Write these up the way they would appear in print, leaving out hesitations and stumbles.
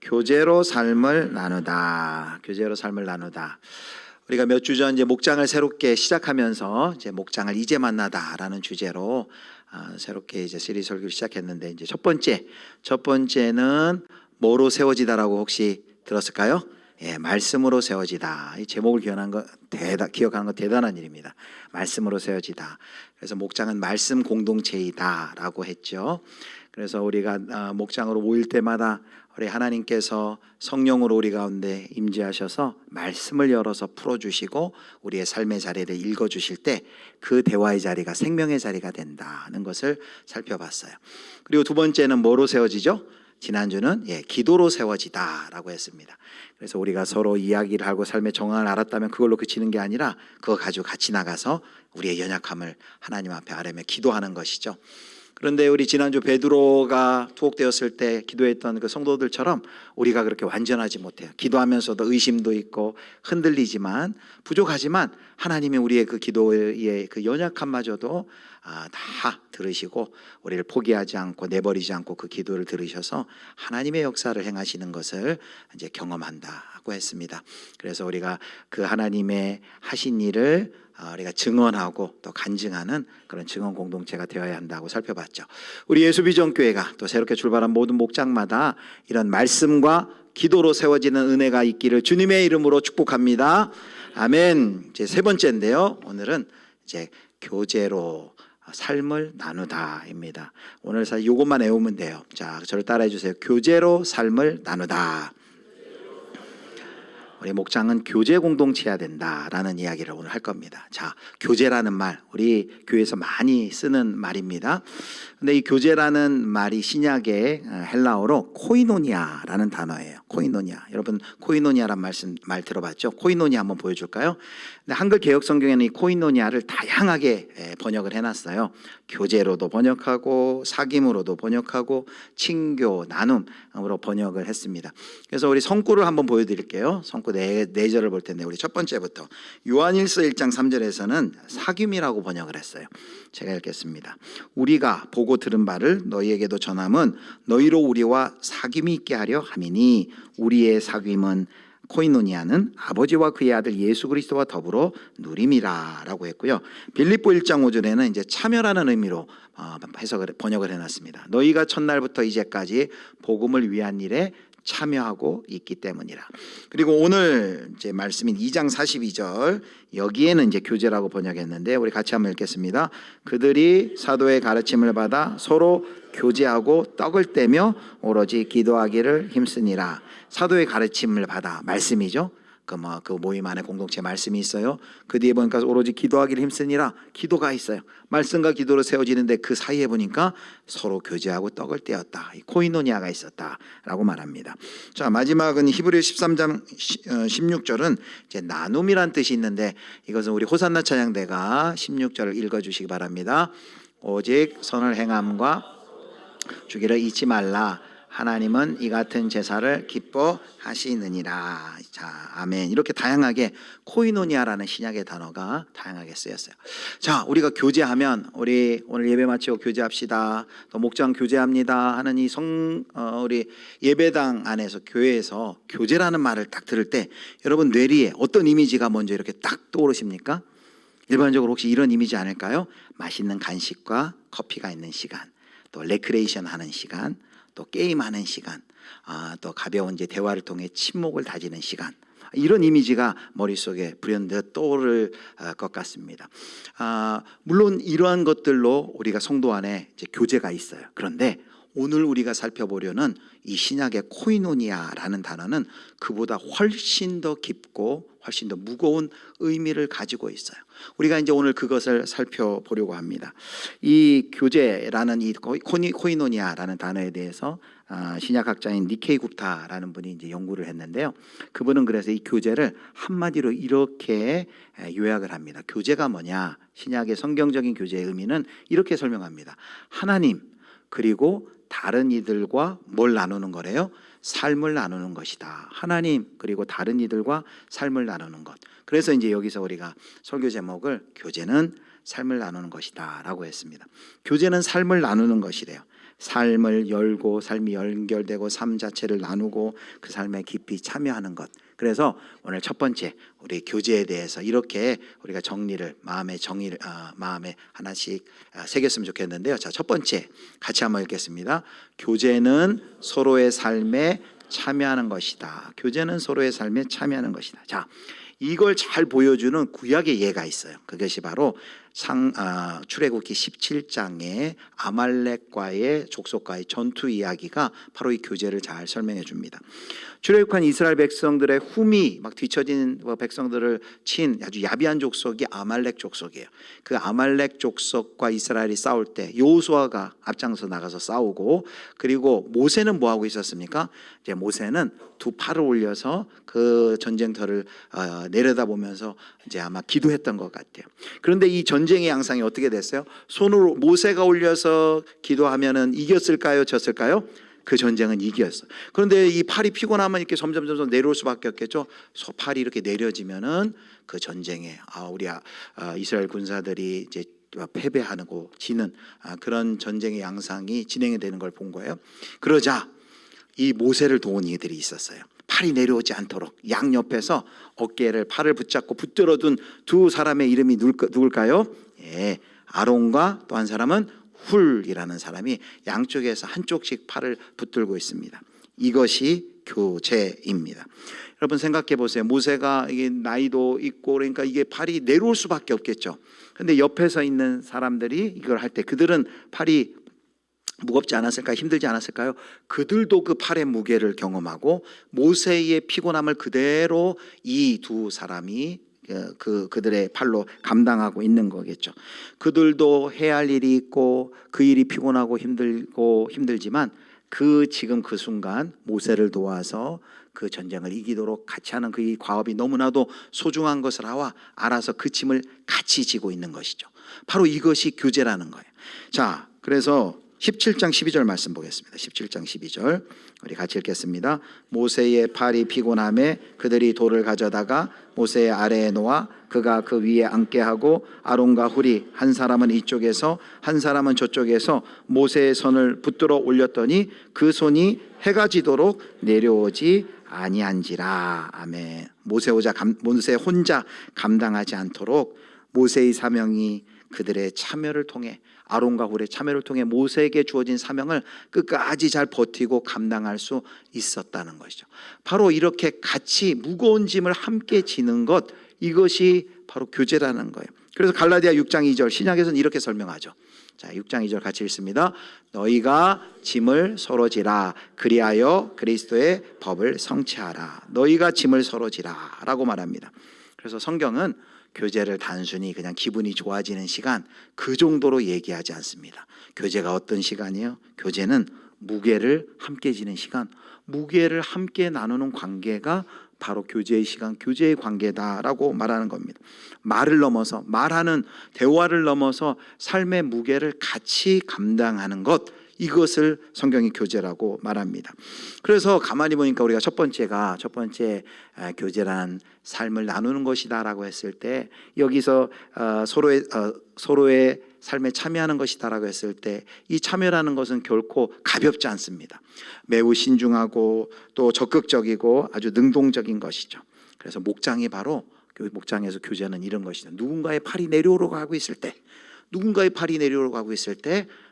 교제로 삶을 나누다. 교제로 삶을 나누다. 우리가 몇 주 전 이제 목장을 새롭게 시작하면서 이제 목장을 이제 만나다라는 주제로 새롭게 이제 시리즈 설교를 시작했는데, 이제 첫 번째는 뭐로 세워지다라고 혹시 들었을까요? 예, 말씀으로 세워지다. 이 제목을 기억하는 거 대단한 일입니다. 말씀으로 세워지다. 그래서 목장은 말씀 공동체이다라고 했죠. 그래서 우리가 목장으로 모일 때마다 우리 하나님께서 성령으로 우리 가운데 임재하셔서 말씀을 열어서 풀어주시고 우리의 삶의 자리를 읽어주실 때 그 대화의 자리가 생명의 자리가 된다는 것을 살펴봤어요. 그리고 두 번째는 뭐로 세워지죠? 지난주는 기도로 세워지다라고 했습니다. 그래서 우리가 서로 이야기를 하고 삶의 정황을 알았다면 그걸로 그치는 게 아니라 그거 가지고 같이 나가서 우리의 연약함을 하나님 앞에 아뢰며 기도하는 것이죠. 그런데 우리 지난주 베드로가 투옥되었을 때 기도했던 그 성도들처럼 우리가 그렇게 완전하지 못해요. 기도하면서도 의심도 있고 흔들리지만 부족하지만 하나님이 우리의 그 기도의 그 연약함마저도 다 들으시고 우리를 포기하지 않고 내버리지 않고 그 기도를 들으셔서 하나님의 역사를 행하시는 것을 이제 경험한다고 했습니다. 그래서 우리가 그 하나님의 하신 일을 우리가 증언하고 또 간증하는 그런 증언 공동체가 되어야 한다고 살펴봤죠. 우리 예수비전교회가 또 새롭게 출발한 모든 목장마다 이런 말씀과 기도로 세워지는 은혜가 있기를 주님의 이름으로 축복합니다. 아멘. 이제 세 번째인데요. 오늘은 이제 교제로 삶을 나누다입니다. 오늘 사실 이것만 외우면 돼요. 자, 저를 따라해 주세요. 교제로 삶을 나누다. 우리 목장은 교제 공동체여야 된다라는 이야기를 오늘 할 겁니다. 자, 교제라는 말, 우리 교회에서 많이 쓰는 말입니다. 근데 이 교제라는 말이 신약의 헬라어로 코이노니아라는 단어예요. 코이노니아. 여러분 코이노니아란 말 들어봤죠? 코이노니아 한번 보여줄까요? 근데 한글 개역 성경에는 이 코이노니아를 다양하게 번역을 해놨어요. 교제로도 번역하고 사귐으로도 번역하고 친교, 나눔으로 번역을 했습니다. 그래서 우리 성구를 한번 보여드릴게요. 성구 네 절을 볼 텐데 우리 첫 번째부터 요한일서 1장 3절에서는 사귐이라고 번역을 했어요. 제가 읽겠습니다. 우리가 보고 들은 바를 너희에게도 전함은 너희로 우리와 사귐이 있게 하려 함이니 우리의 사귐은 코이노니아는 아버지와 그의 아들 예수 그리스도와 더불어 누림이라라고 했고요. 빌립보 1장 5절에는 이제 참여라는 의미로 번역을 해놨습니다. 너희가 첫날부터 이제까지 복음을 위한 일에 참여하고 있기 때문이라. 그리고 오늘 이제 말씀인 2장 42절 여기에는 이제 교제라고 번역했는데 우리 같이 한번 읽겠습니다. 그들이 사도의 가르침을 받아 서로 교제하고 떡을 떼며 오로지 기도하기를 힘쓰니라. 사도의 가르침을 받아 말씀이죠. 그 모임 안에 공동체 말씀이 있어요. 그 뒤에 보니까 오로지 기도하기를 힘쓰니라. 기도가 있어요. 말씀과 기도로 세워지는데 그 사이에 보니까 서로 교제하고 떡을 떼었다. 코이노니아가 있었다라고 말합니다. 자, 마지막은 히브리 13장 16절은 이제 나눔이란 뜻이 있는데 이것은 우리 호산나 찬양대가 16절을 읽어주시기 바랍니다. 오직 선을 행함과 주기를 잊지 말라. 하나님은 이 같은 제사를 기뻐하시느니라. 자, 아멘. 이렇게 다양하게 코이노니아라는 신약의 단어가 다양하게 쓰였어요. 자, 우리가 교제하면 우리 오늘 예배 마치고 교제합시다. 또 목장 교제합니다 하는 우리 예배당 안에서 교회에서 교제라는 말을 딱 들을 때 여러분 뇌리에 어떤 이미지가 먼저 이렇게 딱 떠오르십니까? 일반적으로 혹시 이런 이미지 아닐까요? 맛있는 간식과 커피가 있는 시간, 또 레크레이션 하는 시간, 또 게임하는 시간, 또 가벼운 이제 대화를 통해 친목을 다지는 시간, 이런 이미지가 머릿속에 불현듯 떠오를 것 같습니다. 물론 이러한 것들로 우리가 성도 안에 이제 교제가 있어요. 그런데 오늘 우리가 살펴보려는 이 신약의 코이노니아라는 단어는 그보다 훨씬 더 깊고 훨씬 더 무거운 의미를 가지고 있어요. 우리가 이제 오늘 그것을 살펴보려고 합니다. 이 교제라는 이 코이노니아라는 단어에 대해서 신약학자인 니케이 굽타라는 분이 이제 연구를 했는데요. 그분은 그래서 이 교제를 한마디로 이렇게 요약을 합니다. 교제가 뭐냐? 신약의 성경적인 교제의 의미는 이렇게 설명합니다. 하나님 그리고 다른 이들과 뭘 나누는 거래요? 삶을 나누는 것이다. 하나님 그리고 다른 이들과 삶을 나누는 것. 그래서 이제 여기서 우리가 설교 제목을 교제는 삶을 나누는 것이다 라고 했습니다. 교제는 삶을 나누는 것이래요. 삶을 열고 삶이 연결되고 삶 자체를 나누고 그 삶에 깊이 참여하는 것. 그래서 오늘 첫 번째 우리 교제에 대해서 이렇게 우리가 마음에 하나씩 새겼으면 좋겠는데요. 자, 첫 번째 같이 한번 읽겠습니다. 교제는 서로의 삶에 참여하는 것이다. 교제는 서로의 삶에 참여하는 것이다. 자, 이걸 잘 보여주는 구약의 예가 있어요. 그것이 바로 출애굽기 17장의 아말렉과의 족속과의 전투 이야기가 바로 이 교제를 잘 설명해 줍니다. 출애굽한 이스라엘 백성들의 훔이 막 뒤처진 백성들을 친 아주 야비한 족속이 아말렉 족속이에요. 그 아말렉 족속과 이스라엘이 싸울 때 여호수아가 앞장서 나가서 싸우고, 그리고 모세는 뭐 하고 있었습니까? 이제 모세는 두 팔을 올려서 그 전쟁터를 내려다보면서 이제 아마 기도했던 것 같아요. 그런데 이 전쟁의 양상이 어떻게 됐어요? 손으로 모세가 올려서 기도하면은 이겼을까요? 졌을까요? 그 전쟁은 이겼어. 그런데 이 팔이 피곤하면 이렇게 점점 내려올 수밖에 없겠죠. 팔이 이렇게 내려지면은 그 전쟁에 우리 이스라엘 군사들이 이제 패배하고 지는 그런 전쟁의 양상이 진행이 되는 걸 본 거예요. 그러자 이 모세를 도운 이들이 있었어요. 팔이 내려오지 않도록 양옆에서 팔을 붙잡고 붙들어둔 두 사람의 이름이 누굴까요? 예, 아론과 또 한 사람은 훌이라는 사람이 양쪽에서 한쪽씩 팔을 붙들고 있습니다. 이것이 교제입니다. 여러분 생각해 보세요. 모세가 이게 나이도 있고 그러니까 이게 팔이 내려올 수밖에 없겠죠. 근데 옆에서 있는 사람들이 이걸 할 때 그들은 팔이 무겁지 않았을까요? 힘들지 않았을까요? 그들도 그 팔의 무게를 경험하고 모세의 피곤함을 그대로 이 두 사람이 그들의 팔로 감당하고 있는 거겠죠. 그들도 해야 할 일이 있고 그 일이 피곤하고 힘들지만 지금 그 순간 모세를 도와서 그 전쟁을 이기도록 같이 하는 그 과업이 너무나도 소중한 것을 알아서 그 짐을 같이 지고 있는 것이죠. 바로 이것이 교제라는 거예요. 자, 그래서 17장 12절 말씀 보겠습니다. 17장 12절 우리 같이 읽겠습니다. 모세의 팔이 피곤함에 그들이 돌을 가져다가 모세의 아래에 놓아 그가 그 위에 앉게 하고 아론과 훌이 한 사람은 이쪽에서 한 사람은 저쪽에서 모세의 손을 붙들어 올렸더니 그 손이 해가 지도록 내려오지 아니한지라. 아멘. 모세 혼자 감당하지 않도록 모세의 사명이 그들의 참여를 통해 아론과 훌의 참여를 통해 모세에게 주어진 사명을 끝까지 잘 버티고 감당할 수 있었다는 것이죠. 바로 이렇게 같이 무거운 짐을 함께 지는 것, 이것이 바로 교제라는 거예요. 그래서 갈라디아 6장 2절 신약에서는 이렇게 설명하죠. 자, 6장 2절 같이 읽습니다. 너희가 짐을 서로 지라 그리하여 그리스도의 법을 성취하라. 너희가 짐을 서로 지라 라고 말합니다. 그래서 성경은 교제를 단순히 그냥 기분이 좋아지는 시간 그 정도로 얘기하지 않습니다. 교제가 어떤 시간이에요? 교제는 무게를 함께 지는 시간, 무게를 함께 나누는 관계가 바로 교제의 시간, 교제의 관계다라고 말하는 겁니다. 말하는 대화를 넘어서 삶의 무게를 같이 감당하는 것, 이것을 성경이 교제라고 말합니다. 그래서 가만히 보니까 우리가 첫 번째 교제란 삶을 나누는 것이다라고 했을 때, 여기서 서로의 삶에 참여하는 것이다라고 했을 때 이 참여라는 것은 결코 가볍지 않습니다. 매우 신중하고 또 적극적이고 아주 능동적인 것이죠. 그래서 목장에서 교제는 이런 것이죠. 누군가의 팔이 내려오려고 하고 있을 때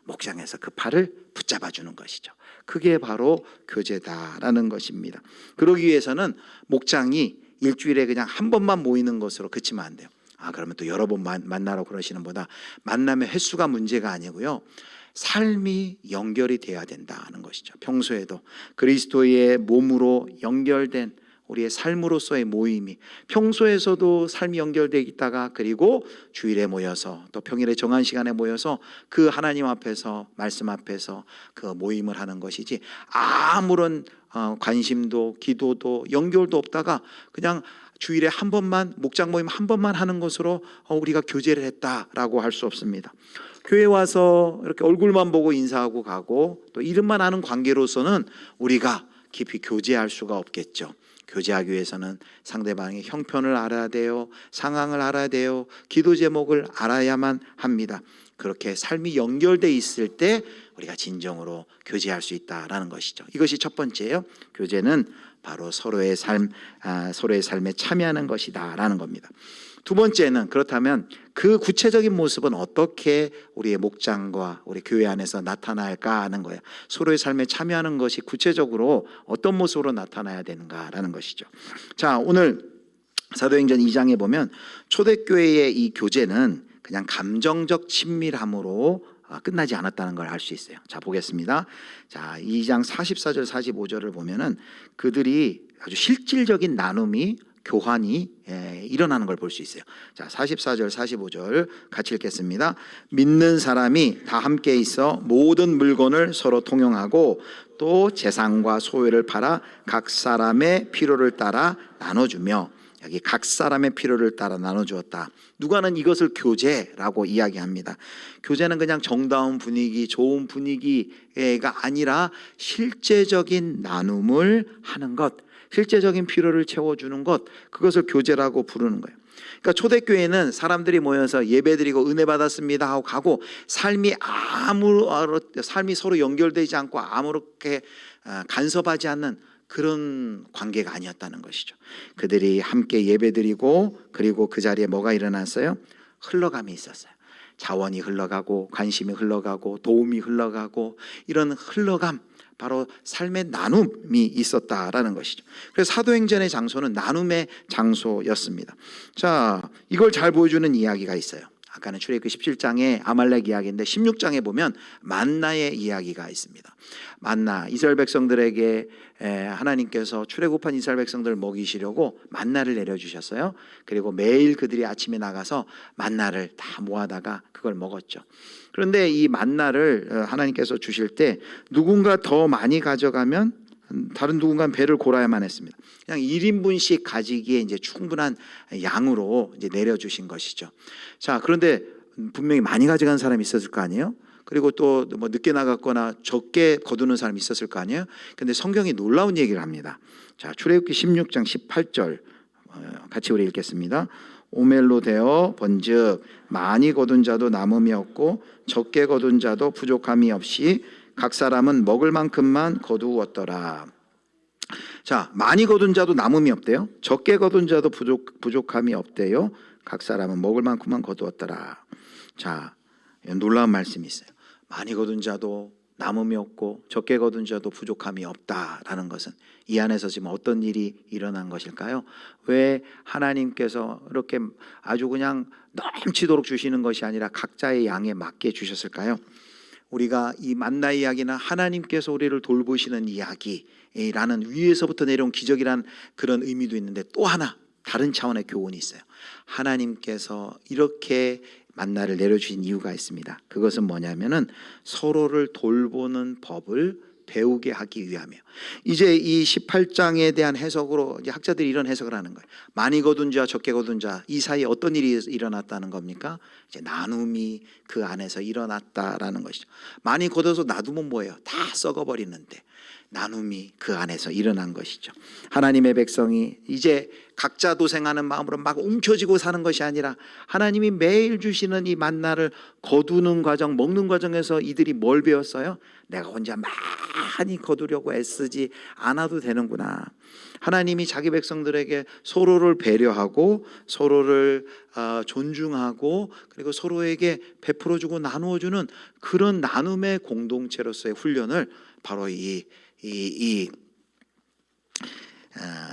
목장에서 그 팔을 붙잡아 주는 것이죠. 그게 바로 교제다라는 것입니다. 그러기 위해서는 목장이 일주일에 그냥 한 번만 모이는 것으로 그치면 안 돼요. 그러면 또 여러 번 만나러 그러시는 보다 만남의 횟수가 문제가 아니고요, 삶이 연결이 돼야 된다는 것이죠. 평소에도 그리스도의 몸으로 연결된 우리의 삶으로서의 모임이 평소에서도 삶이 연결되어 있다가 그리고 주일에 모여서 또 평일에 정한 시간에 모여서 그 하나님 앞에서 말씀 앞에서 그 모임을 하는 것이지, 아무런 관심도 기도도 연결도 없다가 그냥 주일에 한 번만 목장 모임 한 번만 하는 것으로 우리가 교제를 했다라고 할 수 없습니다. 교회 와서 이렇게 얼굴만 보고 인사하고 가고 또 이름만 아는 관계로서는 우리가 깊이 교제할 수가 없겠죠. 교제하기 위해서는 상대방의 형편을 알아야 돼요. 상황을 알아야 돼요. 기도 제목을 알아야만 합니다. 그렇게 삶이 연결돼 있을 때 우리가 진정으로 교제할 수 있다라는 것이죠. 이것이 첫 번째예요. 교제는 바로 서로의 삶에 참여하는 것이다라는 겁니다. 두 번째는, 그렇다면 그 구체적인 모습은 어떻게 우리의 목장과 우리 교회 안에서 나타날까 하는 거예요. 서로의 삶에 참여하는 것이 구체적으로 어떤 모습으로 나타나야 되는가라는 것이죠. 자, 오늘 사도행전 2장에 보면 초대교회의 이 교제는 그냥 감정적 친밀함으로 끝나지 않았다는 걸 알 수 있어요. 자, 보겠습니다. 자, 2장 44절 45절을 보면은 그들이 아주 실질적인 나눔이, 교환이 일어나는 걸 볼 수 있어요. 자, 44절 45절 같이 읽겠습니다. 믿는 사람이 다 함께 있어 모든 물건을 서로 통용하고 또 재산과 소유를 팔아 각 사람의 필요를 따라 나눠주며, 여기 각 사람의 필요를 따라 나눠주었다. 누가는 이것을 교제라고 이야기합니다. 교제는 그냥 정다운 분위기, 좋은 분위기가 아니라 실제적인 나눔을 하는 것, 실제적인 필요를 채워주는 것, 그것을 교제라고 부르는 거예요. 그러니까 초대교회는 사람들이 모여서 예배드리고 은혜 받았습니다 하고 가고, 삶이 서로 연결되지 않고 아무렇게 간섭하지 않는 그런 관계가 아니었다는 것이죠. 그들이 함께 예배드리고, 그리고 그 자리에 뭐가 일어났어요? 흘러감이 있었어요. 자원이 흘러가고, 관심이 흘러가고, 도움이 흘러가고, 이런 흘러감, 바로 삶의 나눔이 있었다라는 것이죠. 그래서 사도행전의 장소는 나눔의 장소였습니다. 자, 이걸 잘 보여주는 이야기가 있어요. 아까는 출애굽기 17장에 아말렉 이야기인데 16장에 보면 만나의 이야기가 있습니다. 만나, 이스라엘 백성들에게 하나님께서 출애굽한 이스라엘 백성들을 먹이시려고 만나를 내려주셨어요. 그리고 매일 그들이 아침에 나가서 만나를 다 모아다가 그걸 먹었죠. 그런데 이 만나를 하나님께서 주실 때 누군가 더 많이 가져가면 다른 누군가는 배를 골아야만 했습니다. 그냥 1인분씩 가지기에 이제 충분한 양으로 이제 내려주신 것이죠. 자, 그런데 분명히 많이 가져간 사람이 있었을 거 아니에요? 그리고 또 뭐 늦게 나갔거나 적게 거두는 사람이 있었을 거 아니에요? 근데 성경이 놀라운 얘기를 합니다. 자, 출애굽기 16장 18절 같이 우리 읽겠습니다. 오멜로 되어 번즉 많이 거둔 자도 남음이 없고 적게 거둔 자도 부족함이 없이 각 사람은 먹을 만큼만 거두었더라. 자, 많이 거둔 자도 남음이 없대요. 적게 거둔 자도 부족함이 없대요. 각 사람은 먹을 만큼만 거두었더라. 자, 놀라운 말씀이 있어요. 많이 거둔 자도 남음이 없고 적게 거둔 자도 부족함이 없다라는 것은 이 안에서 지금 어떤 일이 일어난 것일까요? 왜 하나님께서 이렇게 아주 그냥 넘치도록 주시는 것이 아니라 각자의 양에 맞게 주셨을까요? 우리가 이 만나 이야기는 하나님께서 우리를 돌보시는 이야기라는, 위에서부터 내려온 기적이라는 그런 의미도 있는데, 또 하나 다른 차원의 교훈이 있어요. 하나님께서 이렇게 만나를 내려주신 이유가 있습니다. 그것은 뭐냐면은 서로를 돌보는 법을 배우게 하기 위함이에요. 이제 이 18장에 대한 해석으로 이제 학자들이 이런 해석을 하는 거예요. 많이 거둔 자, 적게 거둔 자, 이 사이에 어떤 일이 일어났다는 겁니까? 이제 나눔이 그 안에서 일어났다라는 것이죠. 많이 거둬서 놔두면 뭐예요? 다 썩어버리는데 나눔이 그 안에서 일어난 것이죠. 하나님의 백성이 이제 각자 도생하는 마음으로 막 움켜쥐고 사는 것이 아니라 하나님이 매일 주시는 이 만나를 거두는 과정, 먹는 과정에서 이들이 뭘 배웠어요? 내가 혼자 많이 거두려고 애쓰지 않아도 되는구나. 하나님이 자기 백성들에게 서로를 배려하고 서로를 존중하고 그리고 서로에게 베풀어주고 나누어주는 그런 나눔의 공동체로서의 훈련을 바로 이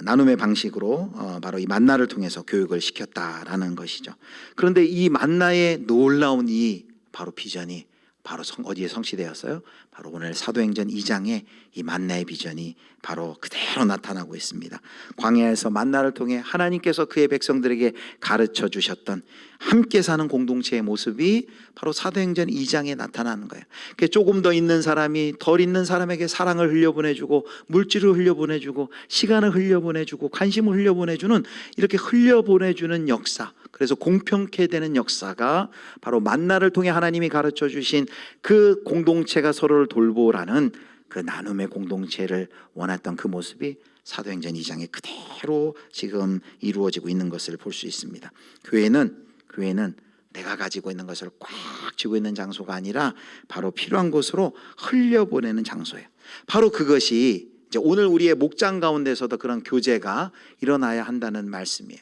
나눔의 방식으로 바로 이 만나를 통해서 교육을 시켰다라는 것이죠. 그런데 이 만나의 놀라운 이 바로 비전이 바로 어디에 성취되었어요? 바로 오늘 사도행전 2장에 이 만나의 비전이 바로 그대로 나타나고 있습니다. 광야에서 만나를 통해 하나님께서 그의 백성들에게 가르쳐 주셨던 함께 사는 공동체의 모습이 바로 사도행전 2장에 나타나는 거예요. 조금 더 있는 사람이 덜 있는 사람에게 사랑을 흘려보내주고 물질을 흘려보내주고 시간을 흘려보내주고 관심을 흘려보내주는, 이렇게 흘려보내주는 역사, 그래서 공평케 되는 역사가 바로 만나를 통해 하나님이 가르쳐 주신 그 공동체가 서로를 돌보라는 그 나눔의 공동체를 원했던 그 모습이 사도행전 2장에 그대로 지금 이루어지고 있는 것을 볼 수 있습니다. 교회는 내가 가지고 있는 것을 꽉 쥐고 있는 장소가 아니라 바로 필요한 곳으로 흘려보내는 장소예요. 바로 그것이 이제 오늘 우리의 목장 가운데서도 그런 교제가 일어나야 한다는 말씀이에요.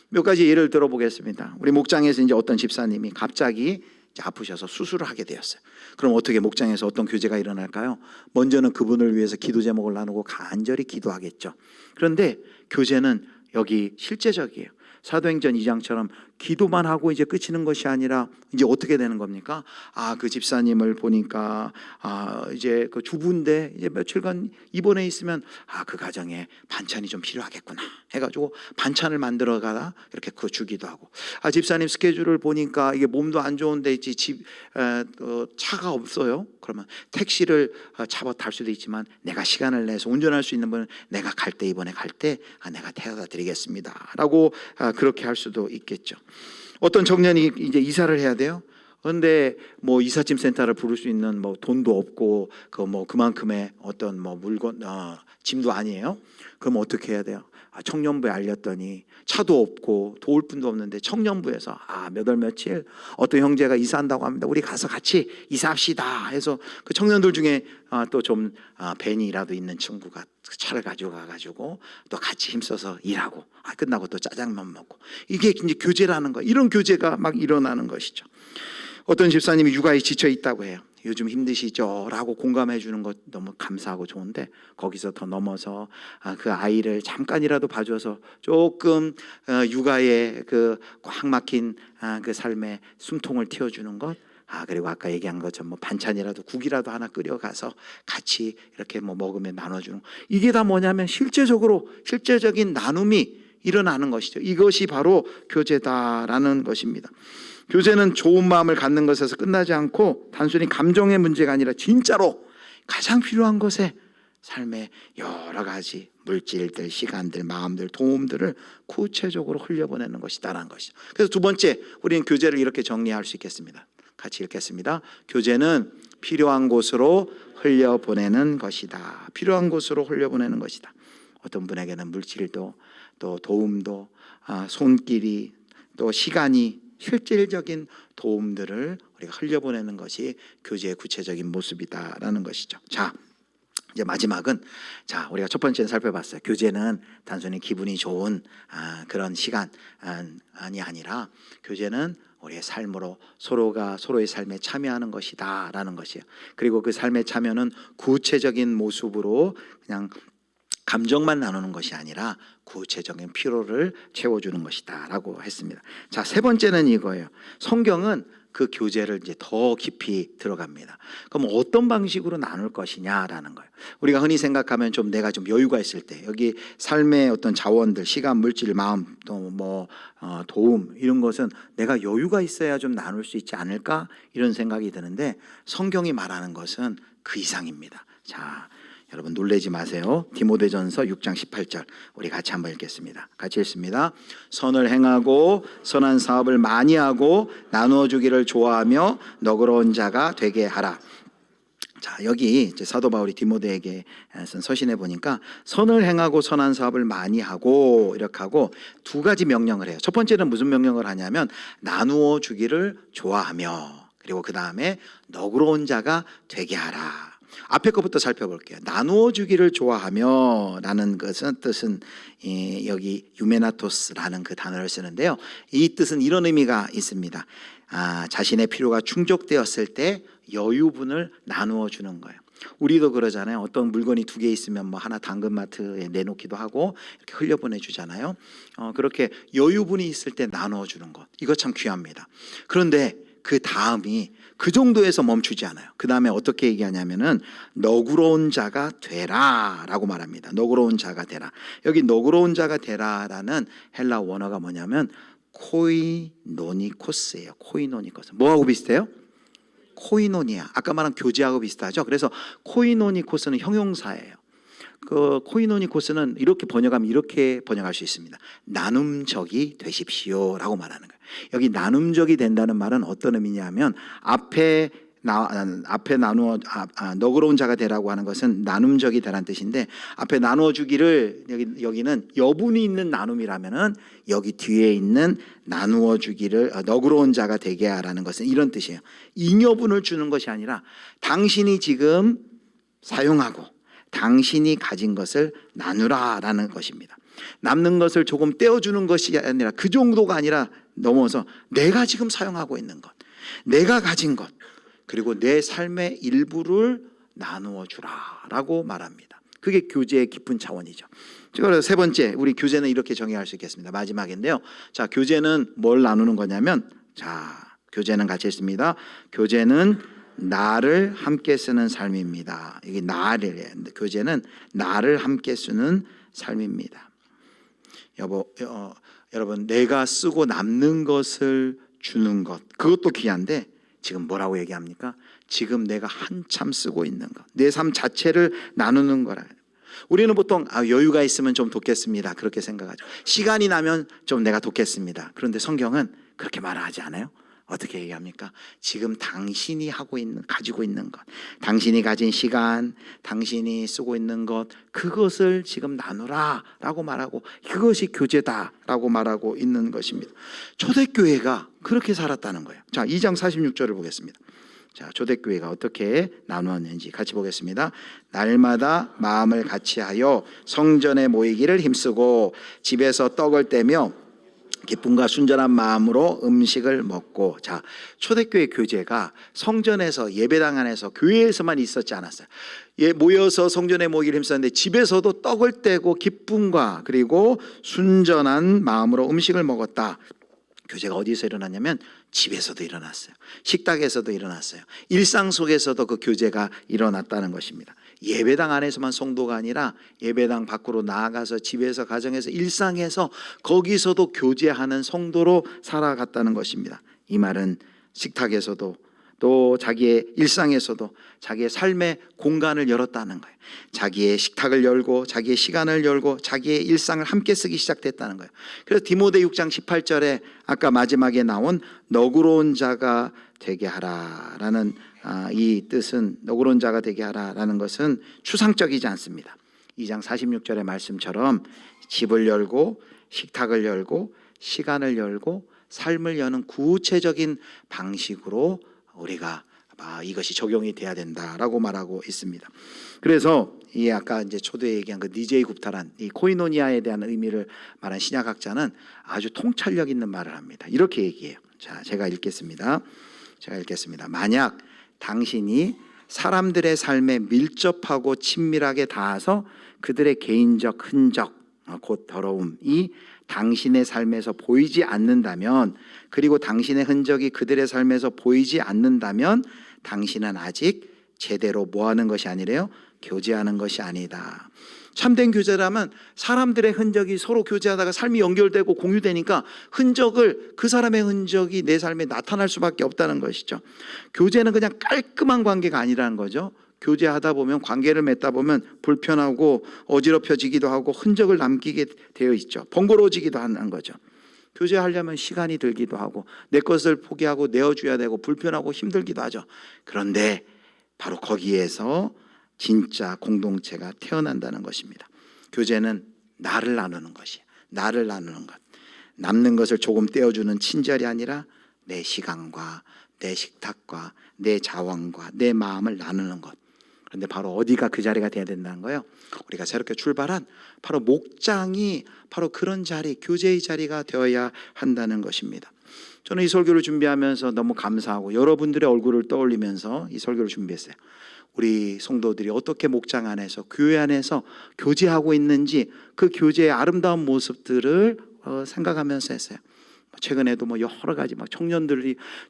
몇 가지 예를 들어보겠습니다. 우리 목장에서 이제 어떤 집사님이 갑자기 이제 아프셔서 수술을 하게 되었어요. 그럼 어떻게 목장에서 어떤 교제가 일어날까요? 먼저는 그분을 위해서 기도 제목을 나누고 간절히 기도하겠죠. 그런데 교제는 여기 실제적이에요. 사도행전 2장처럼 기도만 하고 이제 끝이는 것이 아니라 이제 어떻게 되는 겁니까? 그 집사님을 보니까 이제 그 주부인데 이제 며칠간 입원해 있으면 그 가정에 반찬이 좀 필요하겠구나 해가지고 반찬을 만들어가다 이렇게 그 주기도 하고, 집사님 스케줄을 보니까 이게 몸도 안 좋은데 집 차가 없어요. 그러면 택시를 잡아 탈 수도 있지만 내가 시간을 내서 운전할 수 있는 분은 내가 갈 때 이번에 갈 때 내가 태워다 드리겠습니다라고 그렇게 할 수도 있겠죠. 어떤 청년이 이제 이사를 해야 돼요. 그런데 뭐 이삿짐 센터를 부를 수 있는 뭐 돈도 없고 그만큼의 어떤 물건 짐도 아니에요. 그럼 어떻게 해야 돼요? 청년부에 알렸더니 차도 없고 도울 분도 없는데 청년부에서 몇 월 며칠 어떤 형제가 이사한다고 합니다. 우리 가서 같이 이사합시다 해서 그 청년들 중에 또 좀 벤이라도 있는 친구가 차를 가지고 가가지고 또 같이 힘써서 일하고 끝나고 또 짜장면 먹고, 이게 이제 교제라는 거. 이런 교제가 막 일어나는 것이죠. 어떤 집사님이 육아에 지쳐 있다고 해요. 요즘 힘드시죠? 라고 공감해 주는 것 너무 감사하고 좋은데, 거기서 더 넘어서 그 아이를 잠깐이라도 봐줘서 조금 육아에 그 꽉 막힌 그 삶의 숨통을 틔워주는 것, 그리고 아까 얘기한 것처럼 반찬이라도 국이라도 하나 끓여가서 같이 이렇게 먹으며 나눠주는 것. 이게 다 뭐냐면 실제적인 나눔이 일어나는 것이죠. 이것이 바로 교제다라는 것입니다. 교제는 좋은 마음을 갖는 것에서 끝나지 않고 단순히 감정의 문제가 아니라 진짜로 가장 필요한 것에 삶의 여러 가지 물질들, 시간들, 마음들, 도움들을 구체적으로 흘려보내는 것이다라는 것이죠. 그래서 두 번째, 우리는 교제를 이렇게 정리할 수 있겠습니다. 같이 읽겠습니다. 교제는 필요한 곳으로 흘려보내는 것이다. 필요한 곳으로 흘려보내는 것이다. 어떤 분에게는 물질도 또 도움도 손길이 또 시간이, 실질적인 도움들을 우리가 흘려보내는 것이 교제의 구체적인 모습이다라는 것이죠. 자, 이제 마지막은 우리가 첫 번째는 살펴봤어요. 교제는 단순히 기분이 좋은 그런 시간이 아니라 교제는 우리의 삶으로 서로가 서로의 삶에 참여하는 것이다라는 것이에요. 그리고 그 삶의 참여는 구체적인 모습으로 그냥 감정만 나누는 것이 아니라 구체적인 필요를 채워주는 것이다라고 했습니다. 자, 세 번째는 이거예요. 성경은 그 교제를 이제 더 깊이 들어갑니다. 그럼 어떤 방식으로 나눌 것이냐라는 거예요. 우리가 흔히 생각하면 내가 좀 여유가 있을 때, 여기 삶의 어떤 자원들, 시간, 물질, 마음, 또 도움, 이런 것은 내가 여유가 있어야 좀 나눌 수 있지 않을까, 이런 생각이 드는데, 성경이 말하는 것은 그 이상입니다. 자, 여러분 놀라지 마세요. 디모데전서 6장 18절 우리 같이 한번 읽겠습니다. 같이 읽습니다. 선을 행하고 선한 사업을 많이 하고 나누어 주기를 좋아하며 너그러운 자가 되게 하라. 자, 여기 이제 사도 바울이 디모데에게 쓴 서신에 보니까 선을 행하고 선한 사업을 많이 하고 이렇게 하고 두 가지 명령을 해요. 첫 번째는 무슨 명령을 하냐면 나누어 주기를 좋아하며, 그리고 그 다음에 너그러운 자가 되게 하라. 앞에 것부터 살펴볼게요. 나누어 주기를 좋아하며 라는 것은 뜻은 여기 유메나토스라는 그 단어를 쓰는데요. 이 뜻은 이런 의미가 있습니다. 자신의 필요가 충족되었을 때 여유분을 나누어 주는 거예요. 우리도 그러잖아요. 어떤 물건이 두 개 있으면 하나 당근마트에 내놓기도 하고 이렇게 흘려보내 주잖아요. 그렇게 여유분이 있을 때 나누어 주는 것, 이거 참 귀합니다. 그런데 그 다음이 그 정도에서 멈추지 않아요. 그 다음에 어떻게 얘기하냐면은 너그러운 자가 되라 라고 말합니다. 너그러운 자가 되라. 여기 너그러운 자가 되라라는 헬라 원어가 뭐냐면 코이노니코스예요. 코이노니코스. 뭐하고 비슷해요? 코이노니아. 아까 말한 교제하고 비슷하죠. 그래서 코이노니코스는 형용사예요. 그 코이노니코스는 이렇게 번역하면 이렇게 번역할 수 있습니다. 나눔적이 되십시오 라고 말하는 거예요. 여기 나눔적이 된다는 말은 어떤 의미냐면 앞에 앞에 나누어 너그러운 자가 되라고 하는 것은 나눔적이 되라는 뜻인데, 앞에 나누어 주기를 여기는 여분이 있는 나눔이라면은 여기 뒤에 있는 나누어 주기를 너그러운 자가 되게 하라는 것은 이런 뜻이에요. 잉여분을 주는 것이 아니라 당신이 지금 사용하고 당신이 가진 것을 나누라라는 것입니다. 남는 것을 조금 떼어주는 것이 아니라, 그 정도가 아니라 넘어서 내가 지금 사용하고 있는 것, 내가 가진 것, 그리고 내 삶의 일부를 나누어 주라라고 말합니다. 그게 교제의 깊은 차원이죠. 그래서 세 번째, 우리 교제는 이렇게 정의할 수 있겠습니다. 마지막인데요. 자, 교제는 뭘 나누는 거냐면, 자, 교제는 같이 했습니다. 교제는 나를 함께 쓰는 삶입니다. 이게 교제는 나를 함께 쓰는 삶입니다. 여러분, 내가 쓰고 남는 것을 주는 것, 그것도 귀한데 지금 뭐라고 얘기합니까? 지금 내가 한참 쓰고 있는 것, 내 삶 자체를 나누는 거라. 우리는 보통 여유가 있으면 좀 돕겠습니다, 그렇게 생각하죠. 시간이 나면 좀 내가 돕겠습니다. 그런데 성경은 그렇게 말하지 않아요. 어떻게 얘기합니까? 지금 당신이 가지고 있는 것, 당신이 가진 시간, 당신이 쓰고 있는 것, 그것을 지금 나누라라고 말하고, 그것이 교제다라고 말하고 있는 것입니다. 초대교회가 그렇게 살았다는 거예요. 자, 2장 46절을 보겠습니다. 자, 초대교회가 어떻게 나누었는지 같이 보겠습니다. 날마다 마음을 같이하여 성전에 모이기를 힘쓰고 집에서 떡을 떼며 기쁨과 순전한 마음으로 음식을 먹고. 자, 초대교회 교제가 성전에서, 예배당 안에서, 교회에서만 있었지 않았어요. 모여서 성전에 모이기를 힘썼는데 집에서도 떡을 떼고 기쁨과 그리고 순전한 마음으로 음식을 먹었다. 교제가 어디서 일어났냐면 집에서도 일어났어요. 식탁에서도 일어났어요. 일상 속에서도 그 교제가 일어났다는 것입니다. 예배당 안에서만 성도가 아니라 예배당 밖으로 나아가서 집에서, 가정에서, 일상에서 거기서도 교제하는 성도로 살아갔다는 것입니다. 이 말은 식탁에서도 또 자기의 일상에서도 자기의 삶의 공간을 열었다는 거예요. 자기의 식탁을 열고 자기의 시간을 열고 자기의 일상을 함께 쓰기 시작됐다는 거예요. 그래서 디모데 6장 18절에 아까 마지막에 나온 너그러운 자가 되게 하라라는 이 뜻은, 너그러운 자가 되게 하라라는 것은 추상적이지 않습니다. 2장 46절의 말씀처럼 집을 열고 식탁을 열고 시간을 열고 삶을 여는 구체적인 방식으로 우리가 이것이 적용이 돼야 된다라고 말하고 있습니다. 그래서 이 아까 이제 초대에 얘기한 그 니제이 굽타란 이 코이노니아에 대한 의미를 말한 신약학자는 아주 통찰력 있는 말을 합니다. 이렇게 얘기해요. 자, 제가 읽겠습니다. 만약 당신이 사람들의 삶에 밀접하고 친밀하게 닿아서 그들의 개인적 흔적, 곧 더러움이 당신의 삶에서 보이지 않는다면, 그리고 당신의 흔적이 그들의 삶에서 보이지 않는다면 당신은 아직 제대로 뭐하는 것이 아니래요? 교제하는 것이 아니다. 참된 교제라면 사람들의 흔적이 서로 교제하다가 삶이 연결되고 공유되니까 그 사람의 흔적이 내 삶에 나타날 수밖에 없다는 것이죠. 교제는 그냥 깔끔한 관계가 아니라는 거죠. 교제하다 보면, 관계를 맺다 보면 불편하고 어지럽혀지기도 하고 흔적을 남기게 되어 있죠. 번거로워지기도 하는 거죠. 교제하려면 시간이 들기도 하고 내 것을 포기하고 내어줘야 되고 불편하고 힘들기도 하죠. 그런데 바로 거기에서 진짜 공동체가 태어난다는 것입니다. 교제는 나를 나누는 것이에요. 나를 나누는 것. 남는 것을 조금 떼어주는 친절이 아니라 내 시간과 내 식탁과 내 자원과 내 마음을 나누는 것. 그런데 바로 어디가 그 자리가 돼야 된다는 거예요? 우리가 새롭게 출발한 바로 목장이 바로 그런 자리, 교제의 자리가 되어야 한다는 것입니다. 저는 이 설교를 준비하면서 너무 감사하고 여러분들의 얼굴을 떠올리면서 이 설교를 준비했어요. 우리 성도들이 어떻게 목장 안에서, 교회 안에서 교제하고 있는지, 그 교제의 아름다운 모습들을 생각하면서 했어요. 최근에도 여러 가지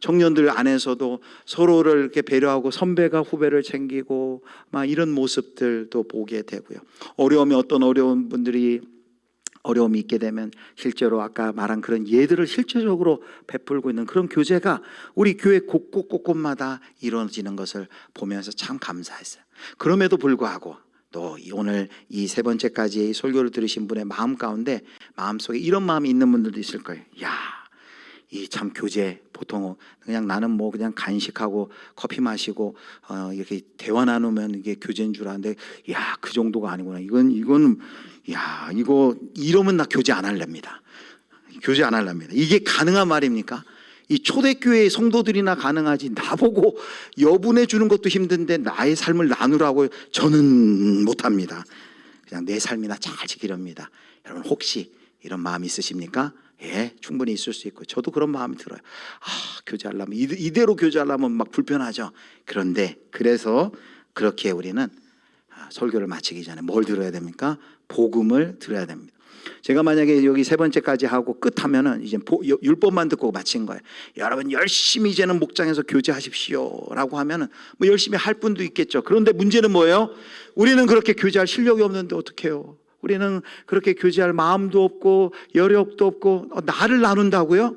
청년들 안에서도 서로를 이렇게 배려하고 선배가 후배를 챙기고 이런 모습들도 보게 되고요. 어떤 어려운 분들이 어려움이 있게 되면 실제로 아까 말한 그런 예들을 실제적으로 베풀고 있는 그런 교제가 우리 교회 곳곳마다 이루어지는 것을 보면서 참 감사했어요. 그럼에도 불구하고 또 오늘 이 세 번째까지의 이 설교를 들으신 분의 마음 가운데, 마음속에 이런 마음이 있는 분들도 있을 거예요. 이 참 교제 보통 그냥 나는 뭐 그냥 간식하고 커피 마시고 이렇게 대화 나누면 이게 교제인 줄 아는데 야, 그 정도가 아니구나. 이건 야, 이거 이러면 나 교제 안 할랍니다. 교제 안 할랍니다. 이게 가능한 말입니까? 이 초대교회 성도들이나 가능하지 나보고 여분해 주는 것도 힘든데 나의 삶을 나누라고 저는 못합니다. 그냥 내 삶이나 잘 지키렵니다. 여러분 혹시 이런 마음 있으십니까? 예, 충분히 있을 수 있고 저도 그런 마음이 들어요. 교제하려면 이대로 교제하려면 막 불편하죠. 그런데 그래서 그렇게 우리는 설교를 마치기 전에 뭘 들어야 됩니까? 복음을 들어야 됩니다. 제가 만약에 여기 세 번째까지 하고 끝하면은 이제 율법만 듣고 마친 거예요. 여러분 열심히 이제는 목장에서 교제하십시오라고 하면은 뭐 열심히 할 분도 있겠죠. 그런데 문제는 뭐예요? 우리는 그렇게 교제할 실력이 없는데 어떡해요? 우리는 그렇게 교제할 마음도 없고 여력도 없고 나를 나눈다고요?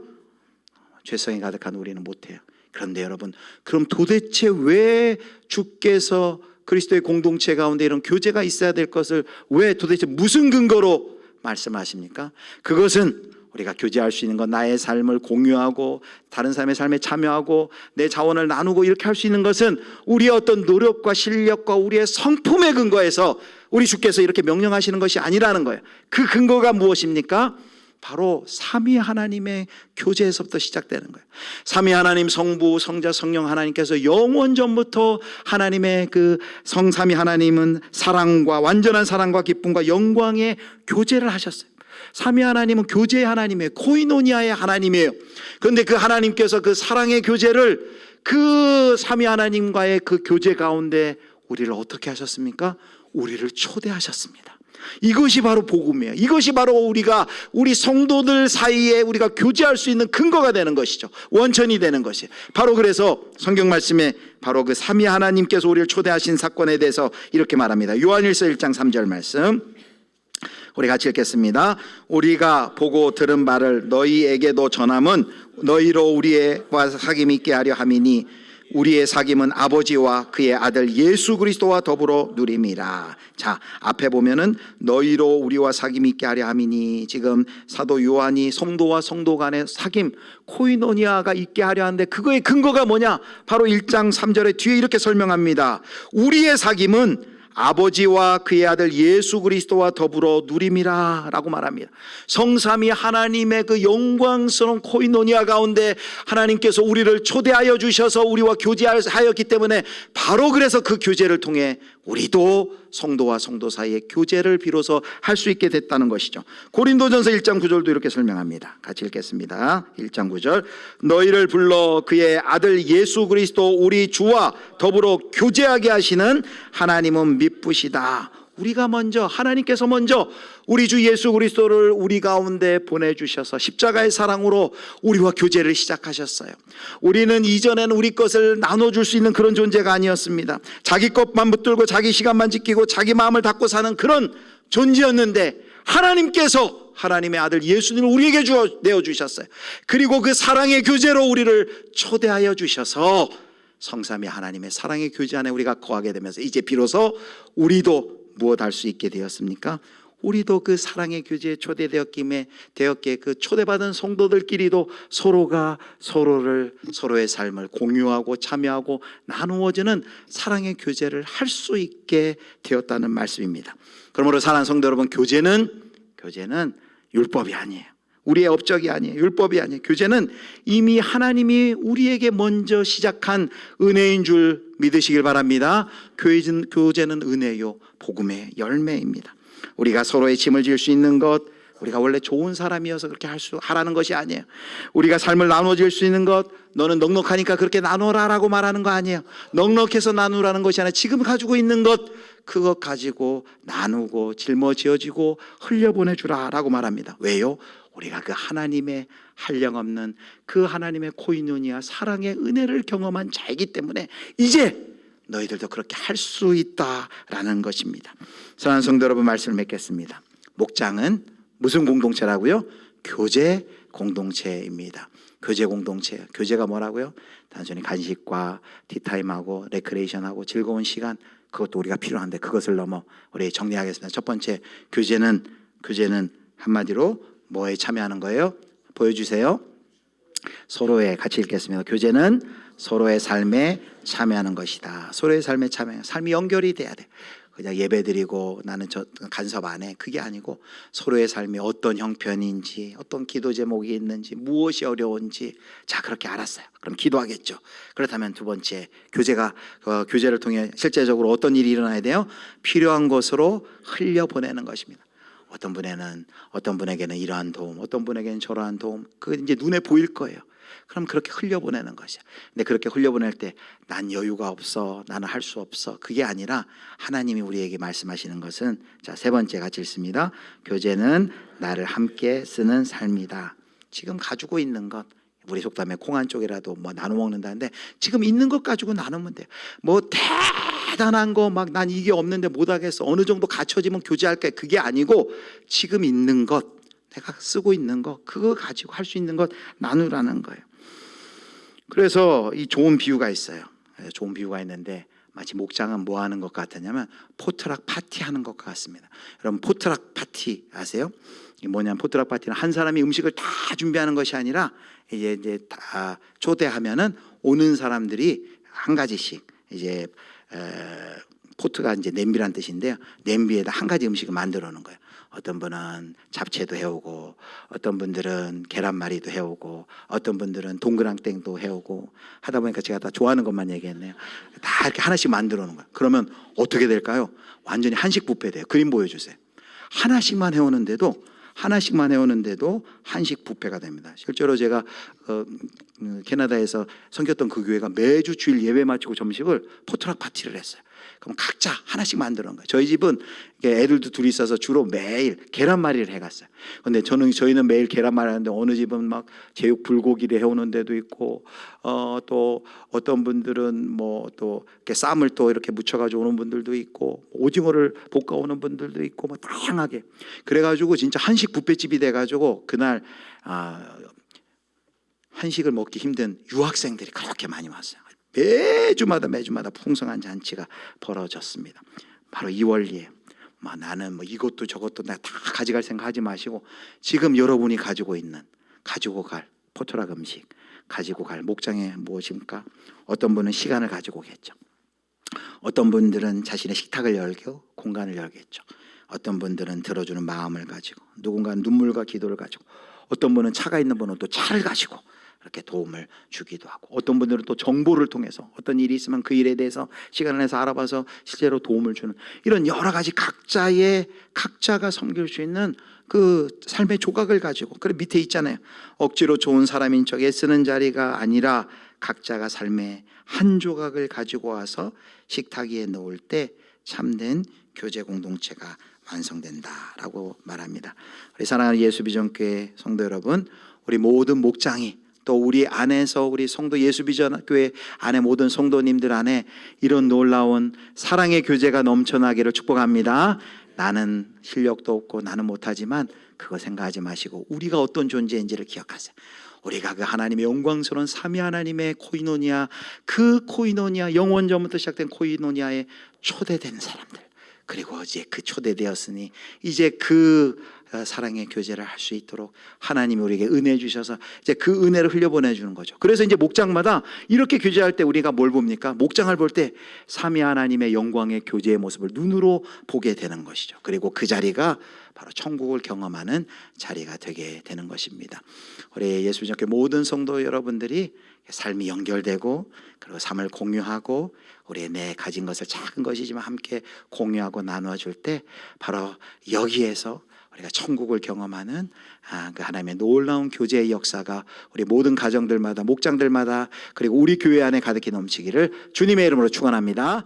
죄성이 가득한 우리는 못해요. 그런데 여러분, 그럼 도대체 왜 주께서 그리스도의 공동체 가운데 이런 교제가 있어야 될 것을 왜 도대체 무슨 근거로 말씀하십니까? 그것은 우리가 교제할 수 있는 건 나의 삶을 공유하고 다른 사람의 삶에 참여하고 내 자원을 나누고 이렇게 할 수 있는 것은 우리의 어떤 노력과 실력과 우리의 성품에 근거해서 우리 주께서 이렇게 명령하시는 것이 아니라는 거예요. 그 근거가 무엇입니까? 바로 삼위 하나님의 교제에서부터 시작되는 거예요. 삼위 하나님 성부, 성자, 성령 하나님께서 영원 전부터 하나님의 그 성삼위 하나님은 사랑과 완전한 사랑과 기쁨과 영광의 교제를 하셨어요. 삼위 하나님은 교제의 하나님이에요. 코이노니아의 하나님이에요. 그런데 그 하나님께서 그 사랑의 교제를 그 삼위 하나님과의 그 교제 가운데 우리를 어떻게 하셨습니까? 우리를 초대하셨습니다. 이것이 바로 복음이에요. 이것이 바로 우리 성도들 사이에 우리가 교제할 수 있는 근거가 되는 것이죠. 원천이 되는 것이에요. 바로 그래서 성경 말씀에 바로 그 삼위 하나님께서 우리를 초대하신 사건에 대해서 이렇게 말합니다. 요한일서 1장 3절 말씀 우리 같이 읽겠습니다. 우리가 보고 들은 바를 너희에게도 전함은 너희로 우리와 사귐이 있게 하려 함이니 우리의 사귐은 아버지와 그의 아들 예수 그리스도와 더불어 누림이라. 자, 앞에 보면은 너희로 우리와 사귐이 있게 하려 함이니, 지금 사도 요한이 성도와 성도 간의 사귐 코이노니아가 있게 하려 하는데 그거의 근거가 뭐냐? 바로 1장 3절에 뒤에 이렇게 설명합니다. 우리의 사귐은 아버지와 그의 아들 예수 그리스도와 더불어 누림이라 라고 말합니다. 성삼위 하나님의 그 영광스러운 코이노니아 가운데 하나님께서 우리를 초대하여 주셔서 우리와 교제하였기 때문에 바로 그래서 그 교제를 통해 우리도 성도와 성도 사이의 교제를 비로소 할 수 있게 됐다는 것이죠. 고린도전서 1장 9절도 이렇게 설명합니다. 같이 읽겠습니다. 1장 9절 너희를 불러 그의 아들 예수 그리스도 우리 주와 더불어 교제하게 하시는 하나님은 미쁘시다. 우리가 먼저, 하나님께서 먼저 우리 주 예수 그리스도를 우리 가운데 보내주셔서 십자가의 사랑으로 우리와 교제를 시작하셨어요. 우리는 이전에는 우리 것을 나눠줄 수 있는 그런 존재가 아니었습니다. 자기 것만 붙들고 자기 시간만 지키고 자기 마음을 닫고 사는 그런 존재였는데 하나님께서 하나님의 아들 예수님을 우리에게 내어주셨어요. 그리고 그 사랑의 교제로 우리를 초대하여 주셔서 성삼위 하나님의 사랑의 교제 안에 우리가 거하게 되면서 이제 비로소 우리도 무엇 할 수 있게 되었습니까? 우리도 그 사랑의 교제에 초대되었기에 그 초대받은 성도들끼리도 서로가 서로의 삶을 공유하고 참여하고 나누어지는 사랑의 교제를 할 수 있게 되었다는 말씀입니다. 그러므로 사랑하는 성도 여러분, 교제는 율법이 아니에요. 우리의 업적이 아니에요. 율법이 아니에요. 교제는 이미 하나님이 우리에게 먼저 시작한 은혜인 줄 믿으시길 바랍니다. 교제는 은혜요, 복음의 열매입니다. 우리가 서로의 짐을 질 수 있는 것, 우리가 원래 좋은 사람이어서 그렇게 하라는 것이 아니에요. 우리가 삶을 나눠질 수 있는 것, 너는 넉넉하니까 그렇게 나눠라라고 말하는 거 아니에요. 넉넉해서 나누라는 것이 아니라 지금 가지고 있는 것, 그것 가지고 나누고 짊어지어지고 흘려보내주라라고 말합니다. 왜요? 우리가 그 하나님의 한량없는 그 하나님의 코이노니아 사랑의 은혜를 경험한 자이기 때문에 이제 너희들도 그렇게 할 수 있다라는 것입니다. 사랑하는 성도 여러분, 말씀을 맺겠습니다. 목장은 무슨 공동체라고요? 교제 공동체입니다. 교제 공동체. 교제가 뭐라고요? 단순히 간식과 티타임하고 레크레이션하고 즐거운 시간, 그것도 우리가 필요한데 그것을 넘어 우리 정리하겠습니다. 첫 번째, 교제는 한마디로 뭐에 참여하는 거예요? 보여주세요. 서로의 같이 읽겠습니다. 교제는 서로의 삶에 참여하는 것이다. 서로의 삶에 참여, 삶이 연결이 돼야 돼. 그냥 예배드리고 나는 저 간섭 안 해. 그게 아니고 서로의 삶이 어떤 형편인지, 어떤 기도 제목이 있는지, 무엇이 어려운지, 자 그렇게 알았어요. 그럼 기도하겠죠. 그렇다면 두 번째, 교제를 통해 실제적으로 어떤 일이 일어나야 돼요? 필요한 것으로 흘려보내는 것입니다. 어떤 분에게는 이러한 도움, 어떤 분에게는 저러한 도움, 그게 이제 눈에 보일 거예요. 그럼 그렇게 흘려보내는 것이야. 근데 그렇게 흘려보낼 때 난 여유가 없어, 나는 할 수 없어, 그게 아니라 하나님이 우리에게 말씀하시는 것은, 자, 세 번째 같이 읽습니다. 교제는 나를 함께 쓰는 삶이다. 지금 가지고 있는 것, 우리 속담에 콩 한 쪽이라도 뭐 나눠 먹는다는데, 지금 있는 것 가지고 나누면 돼요. 뭐 대단한 거 막 난 이게 없는데 못하겠어, 어느 정도 갖춰지면 교제할게, 그게 아니고 지금 있는 것, 내가 쓰고 있는 것, 그거 가지고 할 수 있는 것 나누라는 거예요. 그래서 이 좋은 비유가 있어요. 좋은 비유가 있는데, 마치 목장은 뭐 하는 것 같았냐면 포트락 파티 하는 것 같습니다. 여러분, 포트락 파티 아세요? 이게 뭐냐면, 포트락 파티는 한 사람이 음식을 다 준비하는 것이 아니라 이제 다 초대하면은 오는 사람들이 한 가지씩, 이제 포트가 이제 냄비란 뜻인데요, 냄비에다 한 가지 음식을 만들어 놓은 거예요. 어떤 분은 잡채도 해오고, 어떤 분들은 계란말이도 해오고, 어떤 분들은 동그랑땡도 해오고, 하다 보니까 제가 다 좋아하는 것만 얘기했네요. 다 이렇게 하나씩 만들어 놓은 거예요. 그러면 어떻게 될까요? 완전히 한식 뷔페 돼요. 그림 보여주세요. 하나씩만 해오는데도 한식 뷔페가 됩니다. 실제로 제가 캐나다에서 섬겼던 그 교회가 매주 주일 예배 마치고 점심을 포트락 파티를 했어요. 그럼 각자 하나씩 만들어 놓은 거예요. 저희 집은 애들도 둘이 있어서 주로 매일 계란말이를 해갔어요. 근데 저희는 매일 계란말이 하는데, 어느 집은 막 제육 불고기를 해오는 데도 있고, 또 어떤 분들은 뭐 또 쌈을 또 이렇게 묻혀가지고 오는 분들도 있고, 오징어를 볶아 오는 분들도 있고, 뭐 다양하게. 그래가지고 진짜 한식 뷔페집이 돼가지고 그날 한식을 먹기 힘든 유학생들이 그렇게 많이 왔어요. 매주마다 풍성한 잔치가 벌어졌습니다. 바로 이 원리예요. 나는 뭐 이것도 저것도 내가 다 가져갈 생각하지 마시고, 지금 여러분이 가지고 갈 포트락 음식, 가지고 갈 목장에 무엇입니까? 어떤 분은 시간을 가지고 오겠죠. 어떤 분들은 자신의 식탁을 열고 공간을 열겠죠. 어떤 분들은 들어주는 마음을 가지고, 누군가는 눈물과 기도를 가지고, 어떤 분은 차가 있는 분은 또 차를 가지고 이렇게 도움을 주기도 하고, 어떤 분들은 또 정보를 통해서 어떤 일이 있으면 그 일에 대해서 시간을 내서 알아봐서 실제로 도움을 주는, 이런 여러 가지 각자가 섬길 수 있는 그 삶의 조각을 가지고, 그래 밑에 있잖아요. 억지로 좋은 사람인 척 애쓰는 자리가 아니라 각자가 삶의 한 조각을 가지고 와서 식탁 위에 놓을 때 참된 교제 공동체가 완성된다라고 말합니다. 우리 사랑하는 예수비전교회 성도 여러분, 우리 모든 목장이, 또 우리 안에서 우리 성도 예수비전교회 안에 모든 성도님들 안에 이런 놀라운 사랑의 교제가 넘쳐나기를 축복합니다. 나는 실력도 없고 나는 못하지만 그거 생각하지 마시고, 우리가 어떤 존재인지를 기억하세요. 우리가 그 하나님의 영광스러운 삼위 하나님의 코이노니아, 그 코이노니아, 영원 전부터 시작된 코이노니아에 초대된 사람들, 그리고 이제 그 초대되었으니 이제 그 사랑의 교제를 할 수 있도록 하나님이 우리에게 은혜 주셔서 이제 그 은혜를 흘려보내주는 거죠. 그래서 이제 목장마다 이렇게 교제할 때 우리가 뭘 봅니까? 목장을 볼 때 삼위 하나님의 영광의 교제의 모습을 눈으로 보게 되는 것이죠. 그리고 그 자리가 바로 천국을 경험하는 자리가 되게 되는 것입니다. 우리 예수님께 모든 성도 여러분들이 삶이 연결되고, 그리고 삶을 공유하고, 우리의 내 가진 것을 작은 것이지만 함께 공유하고 나누어줄 때, 바로 여기에서 우리가 천국을 경험하는 그 하나님의 놀라운 교제의 역사가 우리 모든 가정들마다, 목장들마다, 그리고 우리 교회 안에 가득히 넘치기를 주님의 이름으로 축원합니다.